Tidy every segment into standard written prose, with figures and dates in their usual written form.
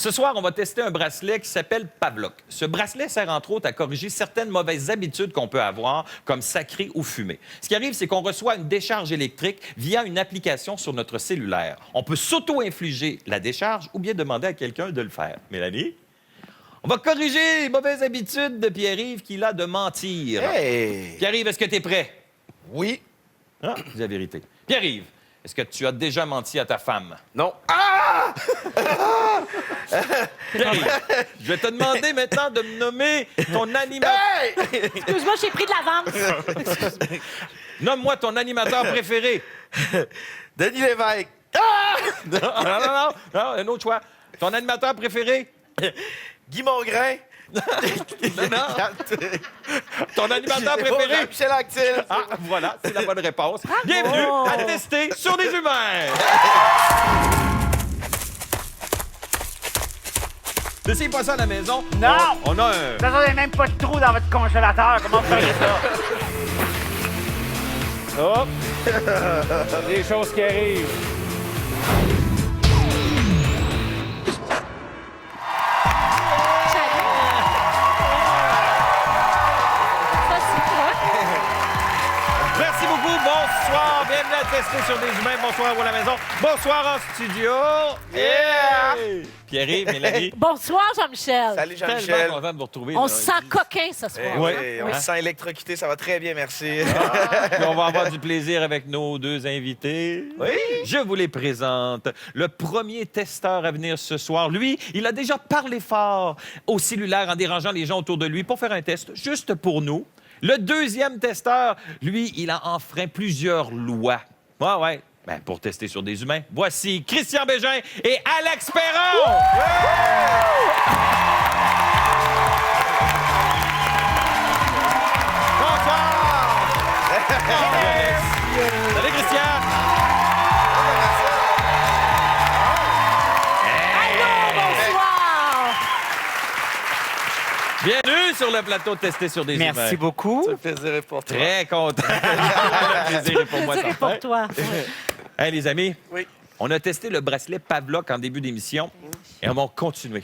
Ce soir, on va tester un bracelet qui s'appelle Pavlok. Ce bracelet sert entre autres à corriger certaines mauvaises habitudes qu'on peut avoir, comme sacrer ou fumer. Ce qui arrive, c'est qu'on reçoit une décharge électrique via une application sur notre cellulaire. On peut s'auto-infliger la décharge ou bien demander à quelqu'un de le faire. Mélanie? On va corriger les mauvaises habitudes de Pierre-Yves qu'il a de mentir. Hey! Pierre-Yves, est-ce que tu es prêt? Oui. Ah, c'est la vérité. Pierre-Yves, est-ce que tu as déjà menti à ta femme? Non. Ah! Pierre-Yves, je vais te demander maintenant de me nommer ton animateur. Hey! Excuse-moi, j'ai pris de l'avance. Nomme-moi ton animateur préféré. Denis Lévesque. Ah! Non, un autre choix. Ton animateur préféré? Guy Mongrain. Ton animateur préféré? Michel Actil. Ah, voilà, c'est la bonne réponse. Bienvenue à tester sur des humains. N'essayez pas ça à la maison. Non! On a un... Vous n'avez même pas de trou dans votre congélateur. Comment vous feriez ça? Hop! Des choses qui arrivent. Merci beaucoup. Bonsoir. Bienvenue à tester sur des humains. Bonsoir à vous à la maison. Bonsoir en studio. Yeah! Pierre-Yves, Mélanie. Bonsoir, Jean-Michel. Salut Tellement Jean-Michel. content de vous retrouver. On là. se sent coquin ce soir. Oui, Ouais. on se sent électrocuté, ça va très bien, merci. Puis on va avoir du plaisir avec nos deux invités. Oui. Je vous les présente. Le premier testeur à venir ce soir, lui, il a déjà parlé fort au cellulaire en dérangeant les gens autour de lui pour faire un test juste pour nous. Le deuxième testeur, lui, il a enfreint plusieurs lois. Ouais. Ben, pour tester sur des humains, voici Christian Bégin et Alex Perron! Bonsoir! Salut, Christian! Bonsoir. Bienvenue sur le plateau de tester sur des humains. Merci beaucoup. Ça fait plaisir pour toi. Très content. Le plaisir est pour moi. Plaisir est pour toi. Hey, les amis, Oui. on a testé le bracelet Pavlok en début d'émission et on va continuer.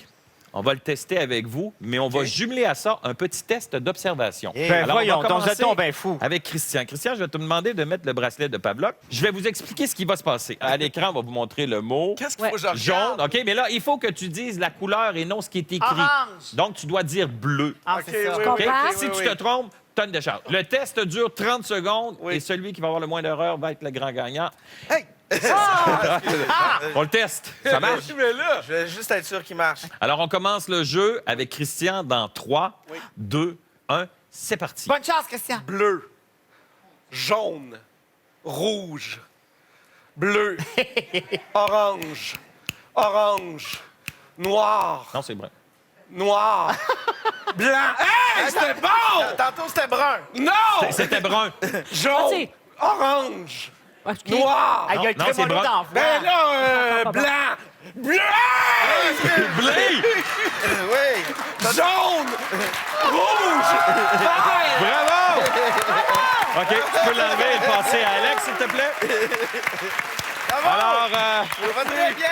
On va le tester avec vous, mais on va jumeler à ça un petit test d'observation. Yeah. Ben Alors, on voyons, va ton commencer jeton ben fou. avec Christian. Christian, je vais te demander de mettre le bracelet de Pavlok. Je vais vous expliquer ce qui va se passer. À l'écran, on va vous montrer le mot Qu'est-ce qu'il faut que je jaune. regarde? OK, mais là, il faut que tu dises la couleur et non ce qui est écrit. Orange. Donc, tu dois dire bleu. Ah, OK, c'est ça. oui, OK? oui, oui, Si oui, tu oui. te trompes, tonne de charge. Le test dure 30 secondes Oui. et celui qui va avoir le moins d'erreurs va être le grand gagnant. Hey! On le teste. Ça marche? Mais là, je vais juste être sûr qu'il marche. Alors, on commence le jeu avec Christian dans 3, Oui. 2, 1. C'est parti. Bonne chance, Christian. Bleu, jaune, rouge, bleu, orange, orange, noir, Non, c'est brun. noir, blanc. Hey, c'était bon! Tantôt, c'était brun. Non! C'était brun. Jaune, Vas-y. orange, OK. noir. Ah, il y a le non, c'est trémolo brun. dans la voix. Ben là, blanc, bleu, Blé! oui, jaune, rouge, vert. Bravo! OK, tu peux l'enlever et le passer à Alex, s'il te plaît. Bravo! Alors, Ça va très bien.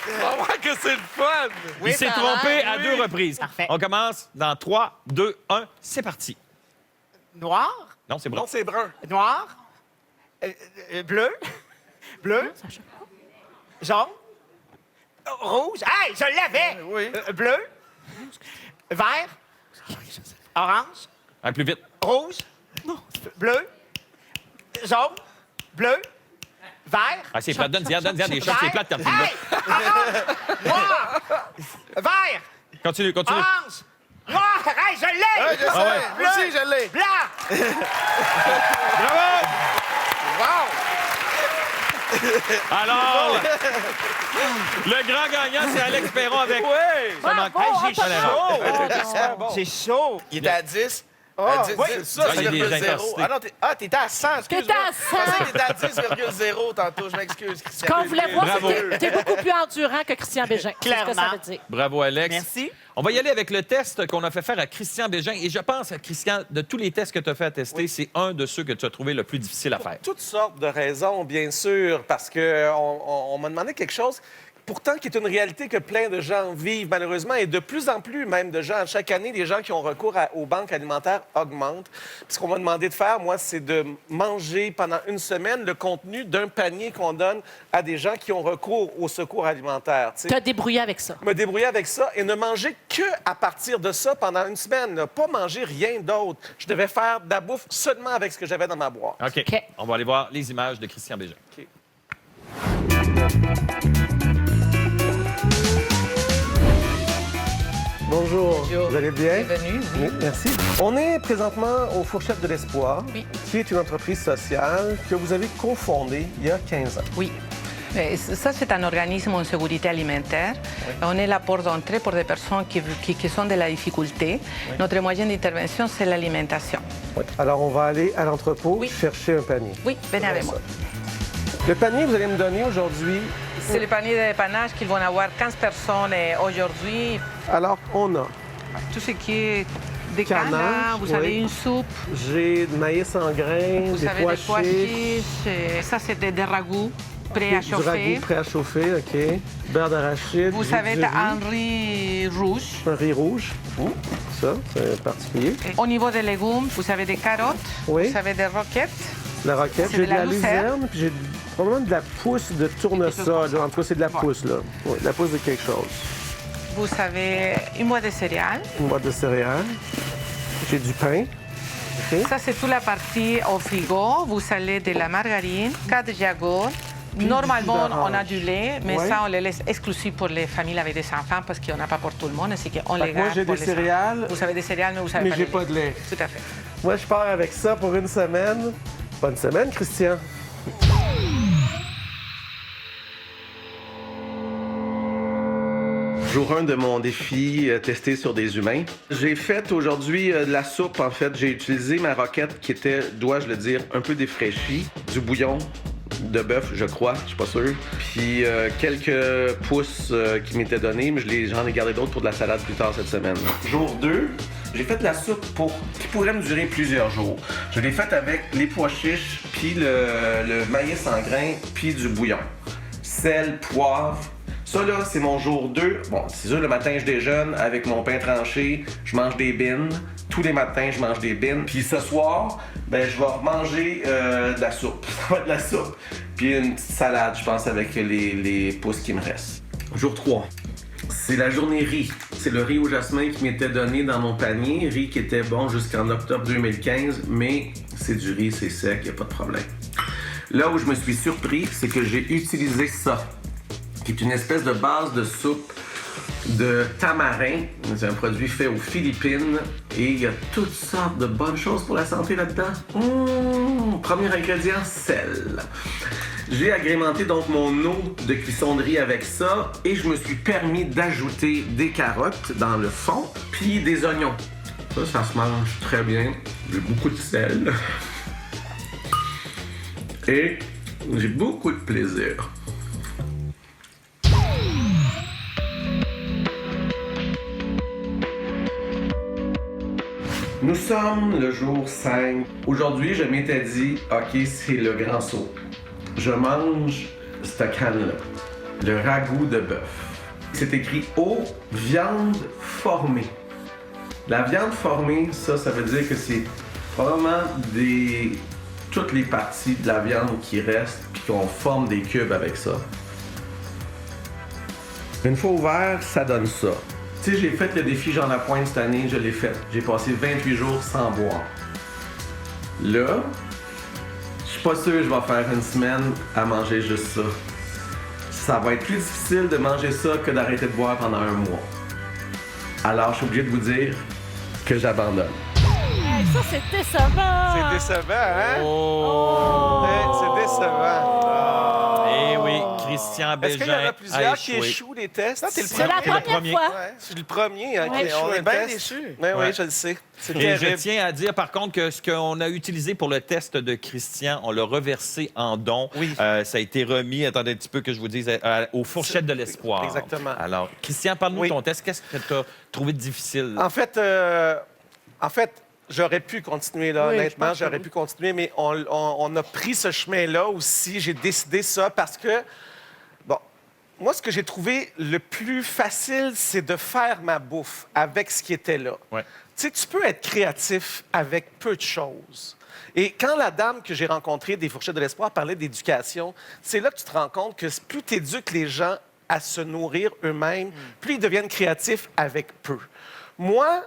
On va voir que c'est le fun. il s'est trompé à 2 reprises. Parfait. On commence dans 3, 2, 1. C'est parti. Noir, Non, c'est brun. Non, c'est brun. noir, bleu, bleu, jaune, rouge. Hey, je l'avais! Oui. Bleu, vert, orange, Un plus vite. rouge, bleu, jaune, bleu, vert. Ah, c'est plate. Donne-y des choses. C'est plate quand tu le Hey! Orange, noir, vert, Continue. orange, noir. Hey, je l'ai! Ouais, je sais. ouais. Moi aussi, je l'ai. Blanc! Bravo! Wow! Alors, le grand gagnant, c'est Alex Perron avec... Oui! Bravo, J'ai chaud. J'ai chaud. Il était à 10. Ah, à 10, oui. 10, ça, Ah, il y a des 10,0. intensités. Ah non, t'étais à 100, excuse-moi. T'étais à 100. Je pensais que t'étais à 10,0 tantôt, je m'excuse, Ce Christian. qu'on voulait voir, Bravo. c'est que t'es beaucoup plus endurant que Christian Bégin. C'est ce que ça Clairement. veut dire. Bravo, Alex. Merci. On va y aller avec le test qu'on a fait faire à Christian Bégin. Et je pense, Christian, de tous les tests que tu as fait à tester, c'est un de ceux que tu as trouvé le plus difficile à faire. Toutes sortes de raisons, bien sûr, parce que on m'a demandé quelque chose pourtant qui est une réalité que plein de gens vivent malheureusement et de plus en plus même de gens. Chaque année, les gens qui ont recours aux banques alimentaires augmentent. Puis ce qu'on m'a demandé de faire, moi, c'est de manger pendant une semaine le contenu d'un panier qu'on donne à des gens qui ont recours au secours alimentaire. Tu sais. T'as débrouillé avec ça. Me débrouiller avec ça et ne manger que à partir de ça pendant une semaine. Ne pas manger rien d'autre. Je devais faire de la bouffe seulement avec ce que j'avais dans ma boîte. OK. OK. On va aller voir les images de Christian Bégin. OK. Bonjour. Vous allez bien? Bienvenue. Oui, merci. On est présentement aux Fourchettes de l'Espoir, Oui. qui est une entreprise sociale que vous avez cofondée il y a 15 ans. Oui. Ça, c'est un organisme en sécurité alimentaire. On est la porte d'entrée pour des personnes qui sont de la difficulté. Notre moyen d'intervention, c'est l'alimentation. Alors, on va aller à l'entrepôt Oui. chercher un panier. Oui, venez avec moi. Le panier que vous allez me donner aujourd'hui, C'est le panier de dépannage qu'ils vont avoir 15 personnes aujourd'hui. alors, on a Tout ce qui est des Canage, canards, vous oui. avez une soupe, j'ai du maïs en grains, vous des avez pois des pois chiches, chiches. Ça, c'est des ragoûts prêts à du chauffer. ragoût prêt à chauffer, OK. Beurre d'arachide, Vous j'ai avez du riz, un riz rouge. un riz rouge. Ça, c'est particulier. Au niveau des légumes, vous avez des carottes, Oui. vous avez des roquettes. La roquette, C'est j'ai de de la la lucerne. luzerne, puis j'ai probablement de la pousse de tournesol. En tout cas, c'est de la pousse, là. Oui, de la pousse de quelque chose. Vous avez une boîte de céréales. Une boîte de céréales. J'ai du pain. OK. Ça, c'est toute la partie au frigo. Vous avez de la margarine, 4 yaourts. du Normalement, jus d'orange. on a du lait, mais Ouais. ça, on le laisse exclusif pour les familles avec des enfants parce qu'on n'a pas pour tout le monde. Ainsi qu'on Fait les que moi, garde j'ai pour des les enfants. céréales, Vous avez des céréales, mais vous savez mais pas j'ai de pas de lait. Tout à fait. Moi, je pars avec ça pour une semaine. Bonne semaine, Christian. Jour 1 de mon défi testé sur des humains. J'ai fait aujourd'hui de la soupe, en fait. J'ai utilisé ma roquette qui était, dois-je le dire, un peu défraîchie. Du bouillon de bœuf, je crois, je suis pas sûr. Puis quelques pousses qui m'étaient donnés, mais j'en ai gardé d'autres pour de la salade plus tard cette semaine. Jour 2, j'ai fait de la soupe qui pourrait me durer plusieurs jours. Je l'ai faite avec les pois chiches, puis le maïs en grains, puis du bouillon. Sel, poivre. Ça, là, c'est mon jour 2. Bon, c'est sûr, le matin, je déjeune avec mon pain tranché. Je mange des bines. Tous les matins, je mange des bines. Puis ce soir, ben, je vais manger de la soupe. Ça va être de la soupe. Puis une petite salade, je pense, avec les pousses qui me restent. Jour 3. C'est la journée riz. C'est le riz au jasmin qui m'était donné dans mon panier. Riz qui était bon jusqu'en octobre 2015, mais c'est du riz, c'est sec, il n'y a pas de problème. Là où je me suis surpris, c'est que j'ai utilisé ça, qui est une espèce de base de soupe de tamarin. C'est un produit fait aux Philippines et il y a toutes sortes de bonnes choses pour la santé là-dedans. Premier ingrédient, sel. J'ai agrémenté donc mon eau de cuisson de riz avec ça et je me suis permis d'ajouter des carottes dans le fond puis des oignons. Ça se mange très bien. J'ai beaucoup de sel. Et j'ai beaucoup de plaisir. Nous sommes le jour 5. Aujourd'hui, je m'étais dit, OK, c'est le grand saut. Je mange cette canne-là, le ragoût de bœuf. C'est écrit eau, viande formée. La viande formée, ça veut dire que c'est probablement toutes les parties de la viande qui restent puis qu'on forme des cubes avec ça. Une fois ouvert, ça donne ça. Tu sais, j'ai fait le défi Jean Lapointe cette année, je l'ai fait. J'ai passé 28 jours sans boire. Là, je suis pas sûr que je vais faire une semaine à manger juste ça. Ça va être plus difficile de manger ça que d'arrêter de boire pendant un mois. Alors, je suis obligé de vous dire que j'abandonne. Hey, ça, c'est décevant. C'est décevant, hein? Oh! C'est décevant. Eh oui, Christian Bégin Est-ce qu'il y en a plusieurs a qui échoué. échouent les tests? Non, t'es le C'est la C'est le première premier. fois. Ouais, c'est le premier hein, Ouais. qui échoue On est un bien test. déçus. Oui, Ouais. oui, je le sais. C'est Et je terrible. tiens à dire, par contre, que ce qu'on a utilisé pour le test de Christian, on l'a reversé en don. Oui. Ça a été remis, attendez un petit peu que je vous dise, aux fourchettes de l'espoir. Exactement. Alors, Christian, parle-nous Oui. de ton test. Qu'est-ce que tu as trouvé de difficile? En fait, j'aurais pu continuer, là, Oui, je honnêtement, pense que j'aurais oui. pu continuer, mais on a pris ce chemin-là aussi. J'ai décidé ça parce que, bon, moi, ce que j'ai trouvé le plus facile, c'est de faire ma bouffe avec ce qui était là. Ouais. Tu sais, tu peux être créatif avec peu de choses. Et quand la dame que j'ai rencontrée des Fourchettes de l'Espoir parlait d'éducation, c'est là que tu te rends compte que plus tu éduques les gens à se nourrir eux-mêmes, plus ils deviennent créatifs avec peu. Moi,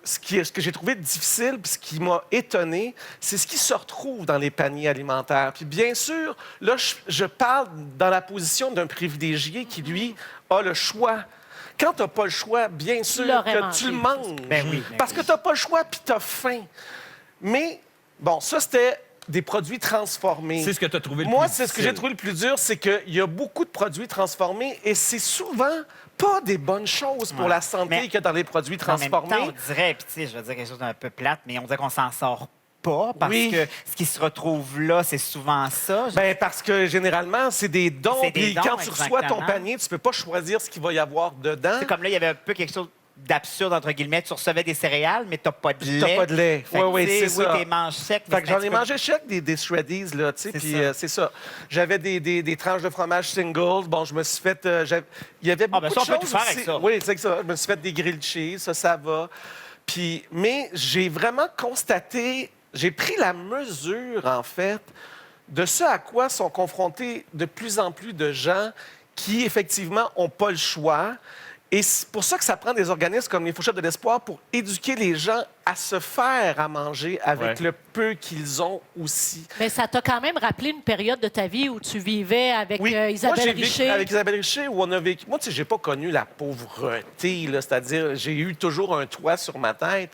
ce que j'ai trouvé difficile, puis ce qui m'a étonné, c'est ce qui se retrouve dans les paniers alimentaires. Puis bien sûr, là, je parle dans la position d'un privilégié qui, lui, a le choix. Quand tu n'as pas le choix, bien sûr l'aurais que mangé. tu le manges. Ben oui. Parce que tu n'as pas le choix, puis tu as faim. Mais, bon, ça, c'était des produits transformés. C'est ce que tu as trouvé le Moi, plus c'est ce que difficile. j'ai trouvé le plus dur, c'est qu'il y a beaucoup de produits transformés et c'est souvent pas des bonnes choses pour Ouais. la santé Mais- qu'il y a dans les produits En même temps, transformés. on dirait, puis tu sais, je vais dire quelque chose d'un peu plate, mais on dirait qu'on s'en sort pas parce Oui. que ce qui se retrouve là, c'est souvent ça. Ben, parce que généralement, c'est des dons. C'est des Puis dons, quand tu reçois ton exactement. panier, tu peux pas choisir ce qu'il va y avoir dedans. C'est comme là, il y avait un peu quelque chose d'absurde, entre guillemets. Tu recevais des céréales, mais t'as pas de lait. T'as pas de lait. Fait que, Oui, tu sais, c'est oui, ça. t'es manges secs. Fait mais que j'en tu ai peux- mangé chaque des Shreddies, là, tu sais, C'est puis ça. c'est ça. J'avais des tranches de fromage singles. Bon, je me suis fait... il y avait beaucoup ben ça, de on peut choses tout faire avec aussi. ça. Oui, c'est ça. Je me suis fait des grilled cheese, ça va. Puis, mais j'ai vraiment constaté... J'ai pris la mesure, en fait, de ce à quoi sont confrontés de plus en plus de gens qui, effectivement, n'ont pas le choix. Et c'est pour ça que ça prend des organismes comme les Fourchettes de l'Espoir pour éduquer les gens à se faire à manger avec Ouais. le peu qu'ils ont aussi. Mais ça t'a quand même rappelé une période de ta vie où tu vivais avec Moi, j'ai Isabelle vécu Richer. avec Isabelle Richer, où on a vécu... Moi, tu sais, j'ai pas connu la pauvreté, là, c'est-à-dire, j'ai eu toujours un toit sur ma tête.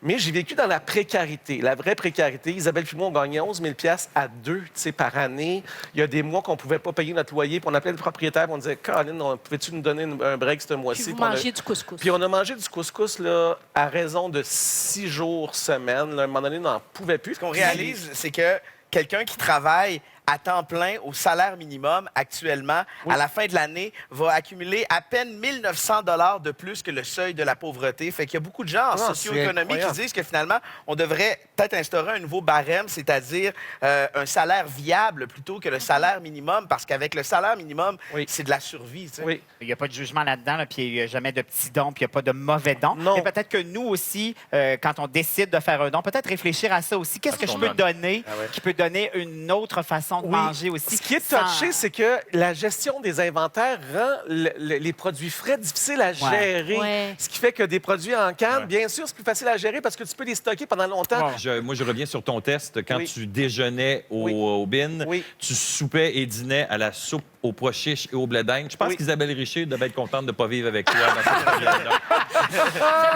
Mais j'ai vécu dans la précarité, la vraie précarité. Isabelle et moi, on gagnait 11 000 $ à deux, tu sais, par année. Il y a des mois qu'on ne pouvait pas payer notre loyer, puis on appelait le propriétaire, puis on disait « Colin, pouvais-tu nous donner un break ce mois-ci? » Puis vous Puis on a- mangez du couscous. Puis on a mangé du couscous là, à raison de 6 jours semaine. Là, à un moment donné, on n'en pouvait plus. Ce qu'on réalise, c'est que quelqu'un qui travaille à temps plein au salaire minimum actuellement, à la fin de l'année, va accumuler à peine 1 900 $ de plus que le seuil de la pauvreté. Fait qu'il y a beaucoup de gens en Ah, socio-économie c'est qui incroyable. disent que finalement, on devrait peut-être instaurer un nouveau barème, c'est-à-dire un salaire viable plutôt que le salaire minimum, parce qu'avec le salaire minimum, Oui. c'est de la survie. Tu sais. Oui. Il n'y a pas de jugement là-dedans, là, puis il n'y a jamais de petits dons, puis il n'y a pas de mauvais dons. Non. Mais peut-être que nous aussi, quand on décide de faire un don, peut-être réfléchir à ça aussi. Qu'est-ce que je qu'on peux donne. donner Ah ouais. qui peut donner une autre façon de Oui. manger aussi? Ce qui est sans- touché, c'est que la gestion des inventaires rend les produits frais difficiles à gérer. Ouais. Ce qui fait que des produits en canne, Ouais. bien sûr, c'est plus facile à gérer parce que tu peux les stocker pendant longtemps. Moi, je reviens sur ton test. Quand Oui. tu déjeunais Oui. au bin, Oui. tu soupais et dînais à la soupe aux pois chiches et au blé d'Inde. Je pense Oui. qu'Isabelle Richer devait être contente de ne pas vivre avec toi dans cette période-là.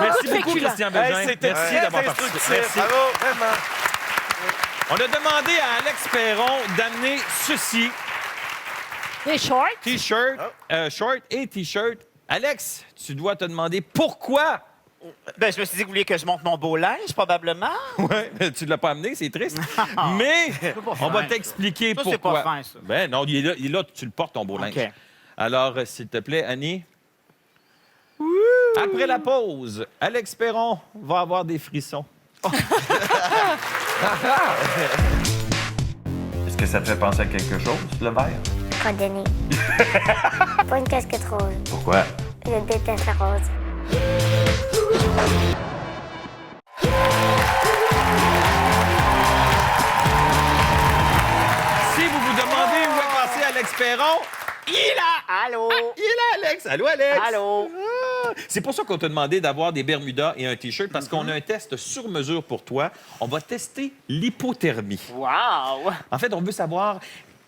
Merci beaucoup, féculent. Christian Belgin. Hey, c'était Merci très d'avoir participé. instructif. Merci. Bravo, vraiment. On a demandé à Alex Perron d'amener ceci, Des shorts. T-shirt, short et T-shirt. Alex, tu dois te demander pourquoi. Ben, je me suis dit que vous vouliez que je monte mon beau linge, probablement. Ouais, tu ne l'as pas amené, c'est triste. Mais on va fin, t'expliquer ça. Ça, c'est pourquoi. pas fin, ça. Ben non, il est là, tu le portes, ton beau linge. OK. Alors, s'il te plaît, Annie. Après la pause, Alex Perron va avoir des frissons. Est-ce que ça te fait penser à quelque chose, le verre? Condamné. Pas une casquette rose. Pourquoi? Je déteste la rose. Si vous vous demandez où est passé Alex Perron, il est là! Allô? Il est là, Alex! Allô, Alex! Allô? Ah! C'est pour ça qu'on t'a demandé d'avoir des Bermudas et un T-shirt, parce qu'on a un test sur mesure pour toi. On va tester l'hypothermie. Wow! En fait, on veut savoir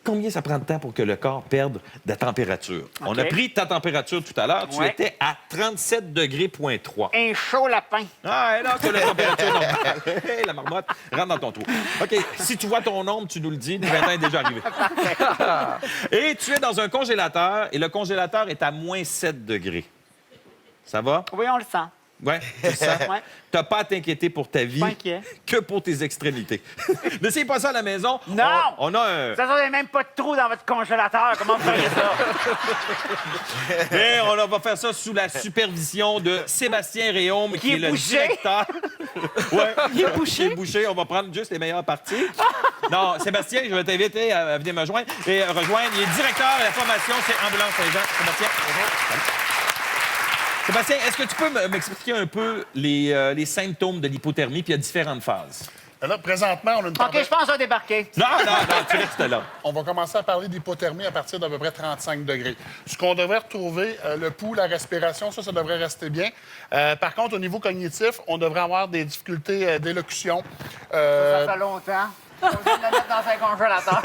combien ça prend de temps pour que le corps perde de la température. On a pris ta température tout à l'heure. Tu Ouais. étais à 37 degrés, point 3. Un chaud lapin. Ah, et là, tu as la température normale. Hey, la marmotte, rentre dans ton trou. OK, si tu vois ton ombre, tu nous le dis. Le printemps est déjà arrivé. Et tu es dans un congélateur, et le congélateur est à moins 7 degrés. Ça va? Oui, on le sent. Ouais, tu le sens? Ouais. T'as pas à t'inquiéter pour ta vie, Pas inquiet. que pour tes extrémités. N'essayez pas ça à la maison. Non! On a un... Ça, vous même pas de trou dans votre congélateur. Comment vous feriez ça? Mais on va faire ça sous la supervision de Sébastien Réaume, qui est le bouché. directeur. Ouais, Il est bouché. Il est bouché. On va prendre juste les meilleures parties. Non, Sébastien, je vais t'inviter à venir me rejoindre. Il est directeur de la formation chez Ambulance Saint-Jean. Sébastien, bonjour. Salut. Sébastien, est-ce que tu peux m'expliquer un peu les symptômes de l'hypothermie, puis il y a différentes phases? Là, présentement, on a une OK, température... je pense que je vais débarquer. Non, tu restes là. On va commencer à parler d'hypothermie à partir d'à peu près 35 degrés. Ce qu'on devrait retrouver, le pouls, la respiration, ça devrait rester bien. Par contre, au niveau cognitif, on devrait avoir des difficultés d'élocution. Ça fait longtemps. On vient de le mettre dans un congélateur.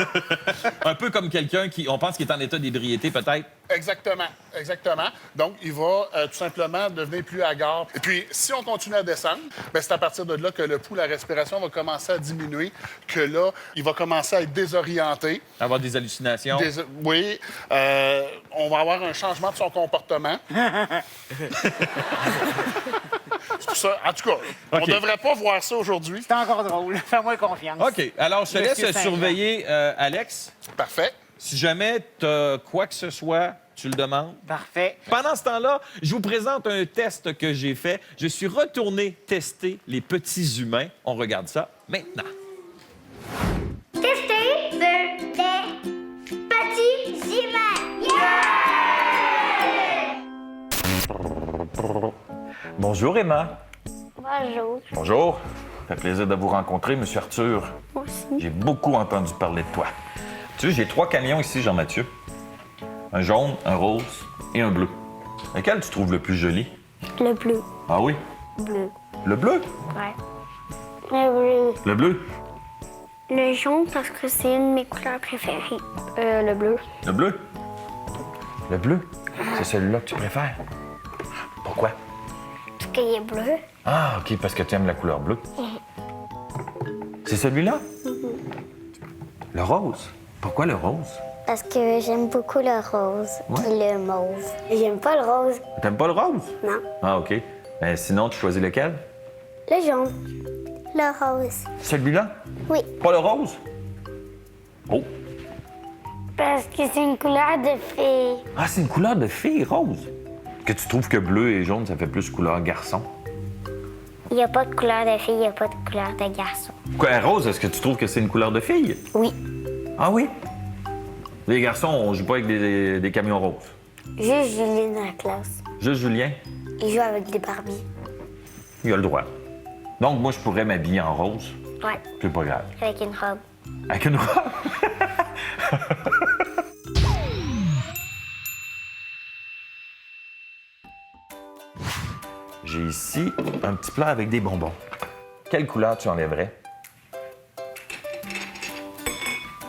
Un peu comme quelqu'un on pense qu'il est en état d'ébriété, peut-être. Exactement, exactement. Donc, il va tout simplement devenir plus hagard. Et puis, si on continue à descendre, bien, c'est à partir de là que le pouls, la respiration va commencer à diminuer, que là, il va commencer à être désorienté. Avoir des hallucinations. Oui. On va avoir un changement de son comportement. C'est pour ça. En tout cas, on ne devrait pas voir ça aujourd'hui. C'est encore drôle. Fais-moi confiance. OK. Alors, je te laisse surveiller Alex. Parfait. Si jamais tu as quoi que ce soit, tu le demandes. Parfait. Pendant ce temps-là, je vous présente un test que j'ai fait. Je suis retourné tester les petits humains. On regarde ça maintenant. Tester des petits humains. Bonjour, Emma. Bonjour. Bonjour. Ça fait plaisir de vous rencontrer, Monsieur Arthur. Moi aussi. J'ai beaucoup entendu parler de toi. Tu sais, j'ai 3 camions ici, Jean-Mathieu. Un jaune, un rose et un bleu. Lequel tu trouves le plus joli? Le bleu. Ah oui? Bleu. Le bleu? Ouais. Le bleu. Le bleu? Le jaune parce que c'est une de mes couleurs préférées. Le bleu. Le bleu? Le bleu? C'est celui-là que tu préfères? Pourquoi? Parce qu'il est bleu. Ah, OK, parce que tu aimes la couleur bleue. C'est celui-là? Le rose? Pourquoi le rose? Parce que j'aime beaucoup le rose Ouais. et le mauve. J'aime pas le rose. T'aimes pas le rose? Non. Ah, OK. Ben, sinon, tu choisis lequel? Le jaune. Le rose. Celui-là? Oui. Pas le rose? Oh. Parce que c'est une couleur de fée. Ah, c'est une couleur de fille, rose. Que tu trouves que bleu et jaune, ça fait plus couleur garçon? Il n'y a pas de couleur de fille, il n'y a pas de couleur de garçon. Quoi, rose, est-ce que tu trouves que c'est une couleur de fille? Oui. Ah oui? Les garçons, on joue pas avec des camions roses. Juste Julien dans la classe. Juste Julien, Il joue avec des Barbies. il a le droit. Donc, moi, je pourrais m'habiller en rose. Ouais. C'est pas grave. Avec une robe. Avec une robe? J'ai ici un petit plat avec des bonbons. Quelle couleur tu enlèverais?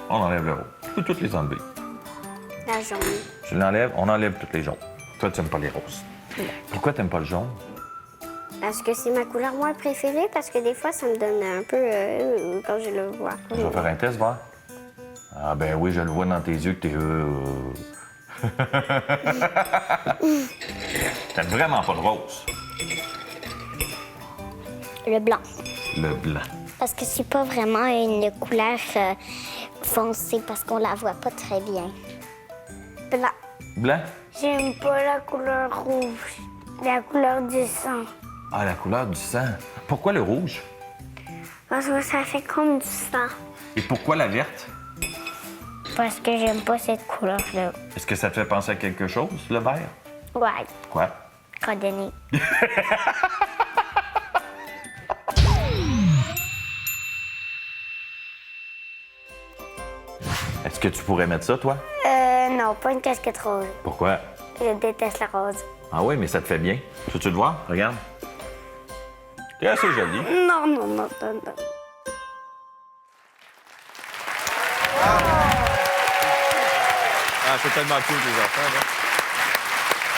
On enlève le rose. Tu peux toutes les enlever. La jaune. Tu l'enlèves, on enlève toutes les jaunes. Toi, tu n'aimes pas les roses. Pourquoi tu n'aimes pas le jaune? Parce que c'est ma couleur moins préférée, parce que des fois, ça me donne un peu quand je le vois. Je vais faire un test, voir. Ah ben oui, je le vois dans tes yeux que t'es... T'aimes vraiment pas le rose. Le blanc. Le blanc. Parce que c'est pas vraiment une couleur foncée, parce qu'on la voit pas très bien. Blanc. Blanc? J'aime pas la couleur rouge. La couleur du sang. Ah, la couleur du sang. Pourquoi le rouge? Parce que ça fait comme du sang. Et pourquoi la verte? Parce que j'aime pas cette couleur-là. Est-ce que ça te fait penser à quelque chose, le vert? Ouais. Quoi? Cordonnier. Est-ce que tu pourrais mettre ça, toi? Non, pas une casquette rose. Pourquoi? Je déteste la rose. Ah oui, mais ça te fait bien. Veux-tu le voir? Regarde. T'es assez joli. Non, non, non, non, non. Ah, c'est tellement cool, les enfants, là.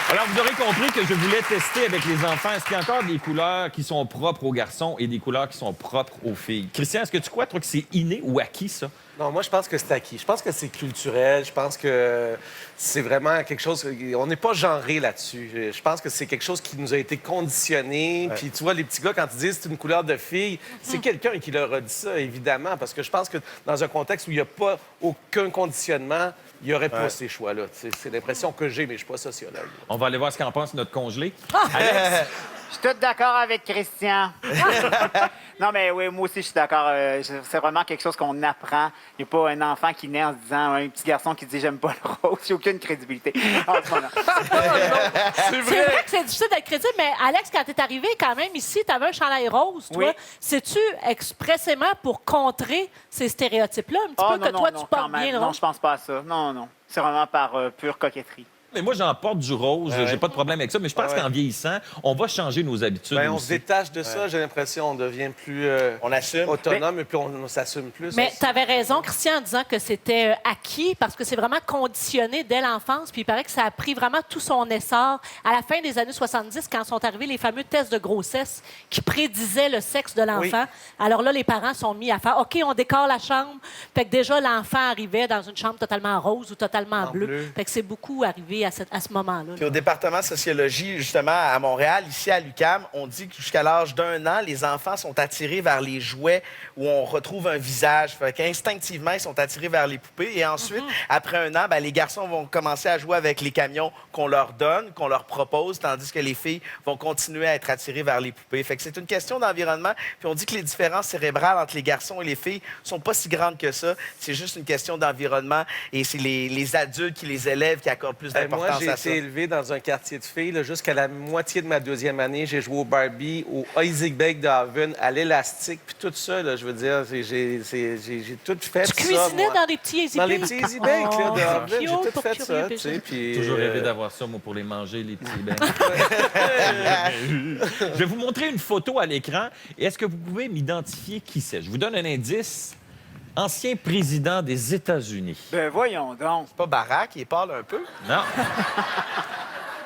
Alors, vous aurez compris que je voulais tester avec les enfants. Est-ce qu'il y a encore des couleurs qui sont propres aux garçons et des couleurs qui sont propres aux filles? Christian, est-ce que tu crois, toi, que c'est inné ou acquis, ça? Non, moi, je pense que c'est acquis. Je pense que c'est culturel. Je pense que c'est vraiment quelque chose... On n'est pas genré là-dessus. Je pense que c'est quelque chose qui nous a été conditionné. Puis, tu vois, les petits gars, quand ils disent c'est une couleur de fille, c'est quelqu'un qui leur a dit ça, évidemment. Parce que je pense que dans un contexte où il n'y a pas aucun conditionnement, il n'y aurait pas ces choix-là. C'est l'impression que j'ai, mais je ne suis pas sociologue. On va aller voir ce qu'en pense notre congelé. Alex, Je suis tout d'accord avec Christian. Non, mais oui, moi aussi, je suis d'accord. C'est vraiment quelque chose qu'on apprend. Il n'y a pas un enfant qui naît en se disant, un petit garçon qui dit « j'aime pas le rose ». Il n'y a aucune crédibilité. En ce moment. C'est vrai que c'est difficile d'être crédible, mais Alex, quand t'es arrivé quand même ici, t'avais un chandail rose, toi. Oui. C'est-tu expressément pour contrer ces stéréotypes-là, un petit peu, que toi, tu quand portes même. bien le Non, rose? je pense pas à ça. Non, non. C'est vraiment par pure coquetterie. Mais moi, j'en porte du rose. J'ai pas de problème avec ça. Mais je pense qu'en vieillissant, on va changer nos habitudes Ben, on aussi. se détache de ça, j'ai l'impression. On devient plus On assume. autonome et puis on s'assume plus. Mais tu avais raison, Christian, en disant que c'était acquis parce que c'est vraiment conditionné dès l'enfance. Puis il paraît que ça a pris vraiment tout son essor à la fin des années 70 quand sont arrivés les fameux tests de grossesse qui prédisaient le sexe de l'enfant. Alors là, les parents sont mis à faire OK, on décore la chambre. Fait que déjà, l'enfant arrivait dans une chambre totalement rose ou totalement bleue. Fait que c'est beaucoup arrivé à ce moment-là. Puis au département de sociologie, justement, à Montréal, ici à l'UQAM, on dit que jusqu'à l'âge d'1 an, les enfants sont attirés vers les jouets où on retrouve un visage. Fait qu'instinctivement, ils sont attirés vers les poupées. Et ensuite, après 1 an, ben, les garçons vont commencer à jouer avec les camions qu'on leur donne, qu'on leur propose, tandis que les filles vont continuer à être attirées vers les poupées. Fait que c'est une question d'environnement. Puis on dit que les différences cérébrales entre les garçons et les filles sont pas si grandes que ça. C'est juste une question d'environnement. Et c'est les adultes qui les élèvent qui accordent plus d'importance Moi, j'ai été élevé dans un quartier de filles. là, Jusqu'à la moitié de ma 2e année, j'ai joué au Barbie, au Isaac Bake de Haven, à l'élastique, puis tout ça, là, je veux dire, j'ai tout fait Tu ça, cuisinais moi. dans des petits Easy Dans Bake? les petits Easy Bake, là, de Haven, j'ai cute, tout pour fait curieux, ça, tu puis sais, puis... J'ai toujours rêvé d'avoir ça, moi, pour les manger, les petits bains. Je vais vous montrer une photo à l'écran. Et est-ce que vous pouvez m'identifier qui c'est? Je vous donne un indice. Ancien président des États-Unis. Ben voyons donc. C'est pas Barack, il parle un peu. Non.